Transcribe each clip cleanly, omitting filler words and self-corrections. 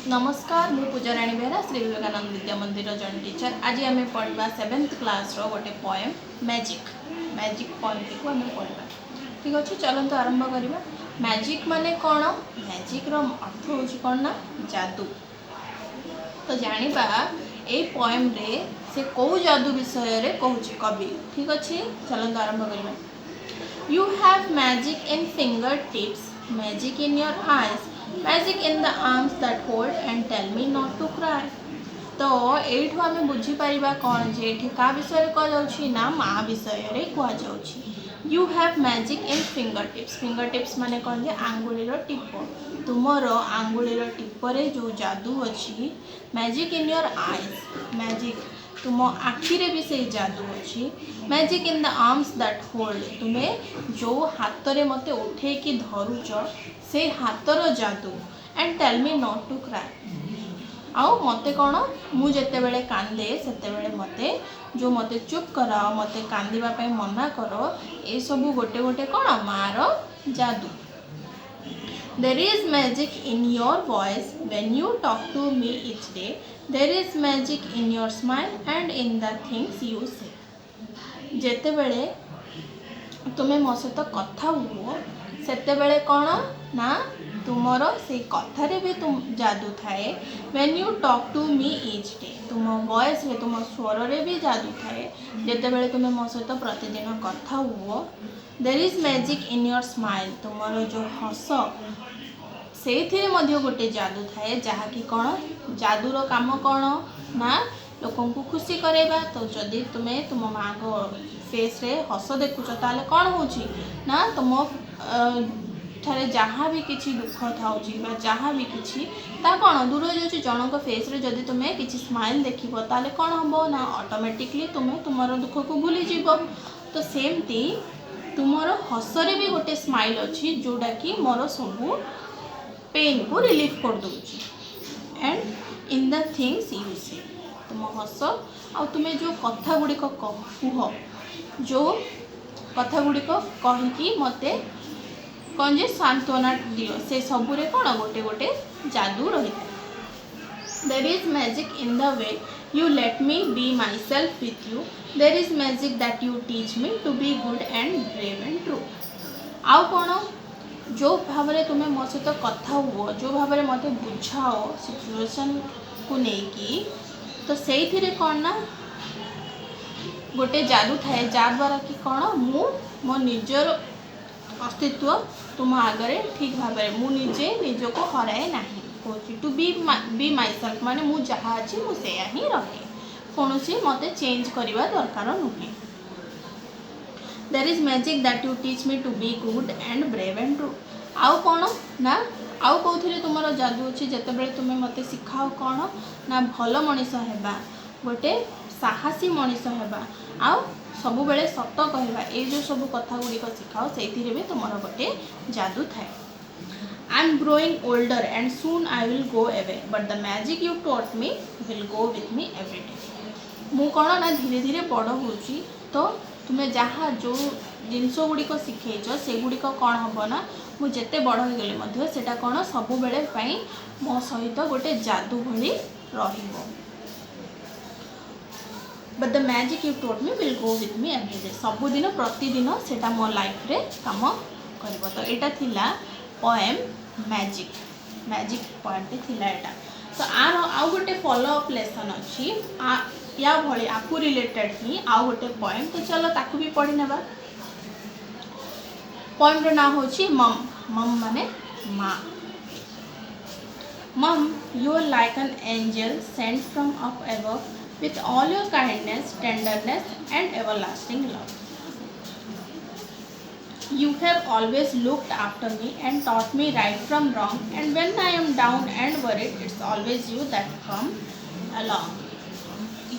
नमस्कार मु पूजाराणी बेहरा श्री विवेकानंद विद्या मंदिर जन टीचर। आज आम पढ़ा 7th क्लास गोटे poem magic magic poem T आम पढ़ा। ठीक अच्छे चलते आरंभ करवा। मैजिक माने कौन? मैजिक रो अर्थ हूँ कौन ना जादू। तो जानिबा ए पोएम रे से कौ जादू विषय रे कहूँ कवि। ठीक अच्छे चलते आरंभ करवा। You have magic in finger tips, magic in your eyes, magic in the arms that hold and tell me not to cry. तो एठू आम बुझीपर कौन जे क्या विषय कहुच्छी ना माँ विषय कहुच्छी। You have magic in finger tips. Fingertips माने कौन जे आंगुलीर टिप। तुमर आंगुलीर टिपरे जो जादू अच्छी। Magic in your eyes, magic तुम आखिरे भी से जादू अच्छी। Magic in the arms that hold, तुम्हें जो हाथ रे मते उठे कि धरुच से हाथर जादू। And tell me not to cry, आउ मते कौन मु जेते बेले कांदे सेते बेले मते जो मते चुप कराओ, मते कांदिबा पे मना करो, ए सबू गोटे गोटे कौन मार जादू। There is magic in your voice when you talk to me each day. There is magic in your smile and in the things you say. जेते बेले तुम्हें मो सहित कथा हुओ सेते बेले कौन ना तुमर से कथारे भी तुम जादू थाए। When you talk to me each day, तुम वॉइस रे तुम स्वर रे भी जादू थाए जेते बेले तुम्हें मो सहित प्रतिदिन कथा हुओ। There is magic in your smile, तुमर जो हस से गोटे जादू थाए जहाँकि कौन जादूर काम कौन ना लोकों को खुशी करेगा। तो जदि तुम्हें तुम माँ को फेस रे हस देखुच ताले कौन होची ना तुम ठारे जहाँ भी किसी दुख था जहाँ भी किसी ता कौन दूर जाऊँगी जनक फेस रे जदि तुम्हें किसी स्माइल देखिबो ताले कौन हम ना ऑटोमेटिकली तुम्हें तुमर दुख को भूली जीवो। तो सेमती तुमर हसरे भी गोटे स्माइल अच्छी जोटा कि मोर सबू पेन को रिलीफ कर दूची। And in the things you say, तुम हस आ तुम्हें जो कथा गुड़िक कह जो कथा गुड़िक कहीकि मते कौन जे सांत्वना दियो से सबुरे कौन गोटे गोटे जादू रही है। There is magic in the way you let me be myself with you, there is magic that you teach me to be good and brave and true. आउ कौन जो भाव में तुम्हें मो सहित कथा हुओ, जो भाव में मत बुझाओ सिचुएशन को लेकिन, तो से कौन ना गोटे जादू थाए जद्वारा कि कौन मु मो निजर अस्तित्व तुम आगे ठीक भाव में मु निजे निज को हराए ना कौन टू बी माई सेल्फ माने मु जहाँ अच्छी मुझे ही रहे कौन सी मत चेंज करवा दरकार नुहे। There is magic that you teach me to be good and brave and true. आउ कौन ना आउ कौन तुम जादू अच्छी जिते बड़े तुम्हें मत शिखाओ कौन ना भल मनीष हेबा, गोटे साहसी मनीष हेबा, आउ सबु बेले सत कहवा, ये जो सब कथा गुड़िक शिखाओ से भी तुम गोटे जादू थाए। I am growing older and soon I will go away but the magic you taught me will go with me every day. मु कौन ना धीरे धीरे बड़ होची, तो तुम्हें जहाँ जो जिनस गुड़िक शिखेच से गुड़िक कौन हम ना मुझे बड़ हो गले सेटा कौन सब बेले मो सहित गोटे जादू भली रहिबो। But the magic you told me will go with me every day, सबुदिन प्रतिदिन सेटा मो लाइफ रे काम करिवो। तो एटा थिला पोएम मैजिक, मैजिक पोएम टे थिला एटा। तो आर आउ गोटे फॉलो अप लेसन अच्छी या भली आपू रिलेटेड ही आउ गोटे पोएम। तो चलो ताकू भी पढ़ी नेबा। पोएम रो नाम होची मम। मम माने माँ। मम, you are like an angel sent from up above with all your kindness, tenderness and everlasting love. You have always looked after me and taught me right from wrong, and when I am down and worried, it's always you that come along.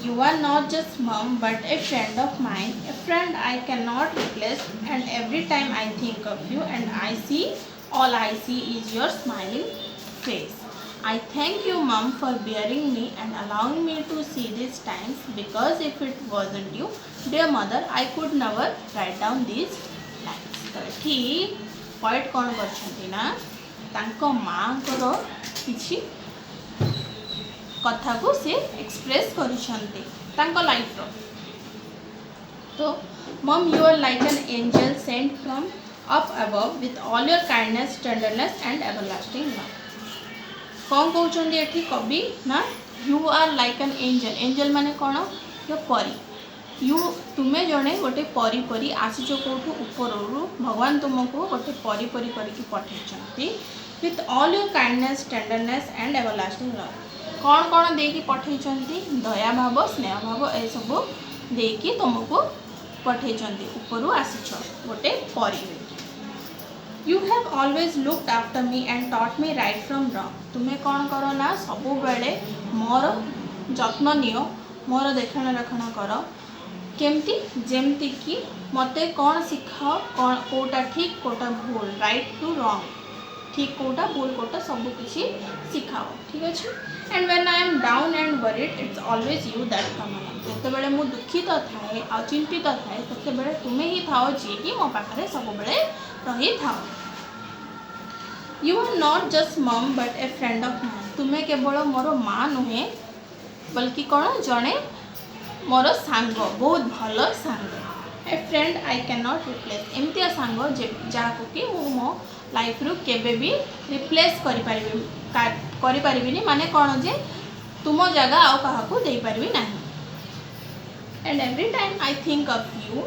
You are not just mom but a friend of mine, a friend I cannot replace, and every time I think of you and all I see is your smiling face. I thank you mom for bearing me and allowing me to see these times, because if it wasn't you, dear mother, I could never write down these lines. तो ये poet कौन कर ना तांको माँ को किसी कथा को सी एक्सप्रेस कर लाइफ रो। तो mum you are like an angel sent from up above with all your kindness tenderness and everlasting love. कौन कहते ये कवि ना you are like an angel. Angel माने कौन जो परी। यू तुम्हें जड़े गोटे परी परी आसीच कौटू ऊपर भगवान तुमको गोटे परी परी करके पठे with all your kindness tenderness and everlasting love. कौन कौन देकी पठे दया भाव स्नेह भाव ए सब देकी तुमको पठे ऊपर आसीच गोटे परी। You have always looked after me and taught me right from wrong. तुम्हें कौन कर ना सबु बेले मोर जत्न नियो मोर देखण रखण कर केमती जेमती कि मते कौन सिखाओ कौन कोटा ठीक कोटा भूल राइट टू रॉन्ग ठीक कोटा भूल कोटा सब किसी सिखाओ ठीक अच्छे। And when I am down and worried it's always you that come along. जितेबाला मु दुखित थाए आ चिंतित थाए सेतेबेले तुम्हें ही थाओ जी कि मो पाखरे सब बेले रही थाओ। यू आर नॉट जस्ट मम but A friend of mine. तुम्हें केवल मोर माँ नुहे बल्कि कौन जड़े मोर सांग बहुत भल सांग। ए friend I can not replace एमती सांग जहाँ कि मो लाइफ रु केबे भी रिप्लेस करि पारिबिनी माने कौन जे तुम जगह आउ काहाकू दे पारिबी नाही। And every time I think of you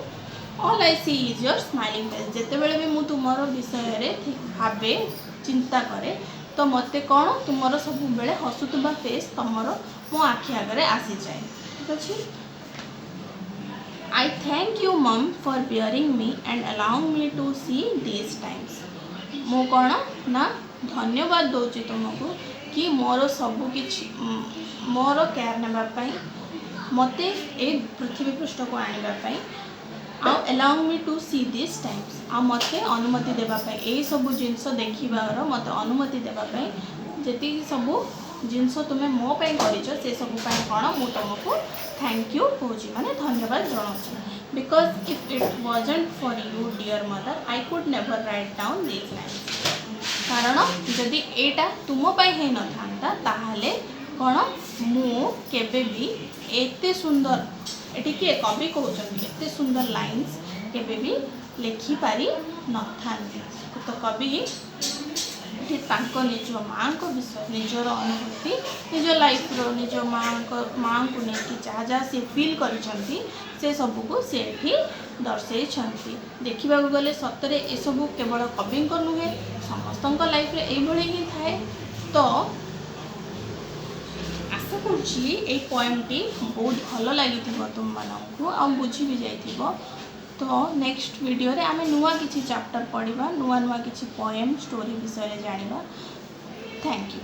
all I see is your smiling face. जितेबाला भी मु तुमर विषय भावे चिंता करे तो मते कौन तुमर सब बेले हसुवा फेस तुमर मो आखि आगे आसी जाए ठीक अच्छे। I thank you mum for bearing me and allowing me to see these times. मो कौन ना धन्यवाद दूची तुमको कि मोर सबकि मोर केयर नापी मते ए पृथ्वी पृष्ठ को आने allowing me to see this times आ मते अनुमति देवाई यही सब जिनस देखार मत अनुमति देवाई जी सब जिनस तुम्हें मो कर सब कौन मु तुमको थैंक यू कौन माने धन्यवाद जनाऊँ। Because if it wasn't for you dear mother I could never write down this lines. कारण जदि एटा तुम है न था ताहले कौन मु केबे भी एते सुंदर एटी किए कवि कहते एते सुंदर लाइन्स केबे भी लिखिपारी न था। तो कवि निज माँ को विषय निजर अनुभूति निज लाइफ रो निज माँ को लेकिन जहाँ जहाँ सी फील कर सबको सी दर्शे देखा गले सतरे ये सब केवल कवि नुहे समस्त लाइफ रे यही ही थाए। तो आशा करुँची पोएमटी बहुत भल लगी तुम मानू आ बुझी भी जाइथिबो। तो नेक्स्ट वीडियो रे आमे नुआ किसी चैप्टर पढ़ा नुआ नुआ किसी पोएम स्टोरी विषय जानिबा। Thank you.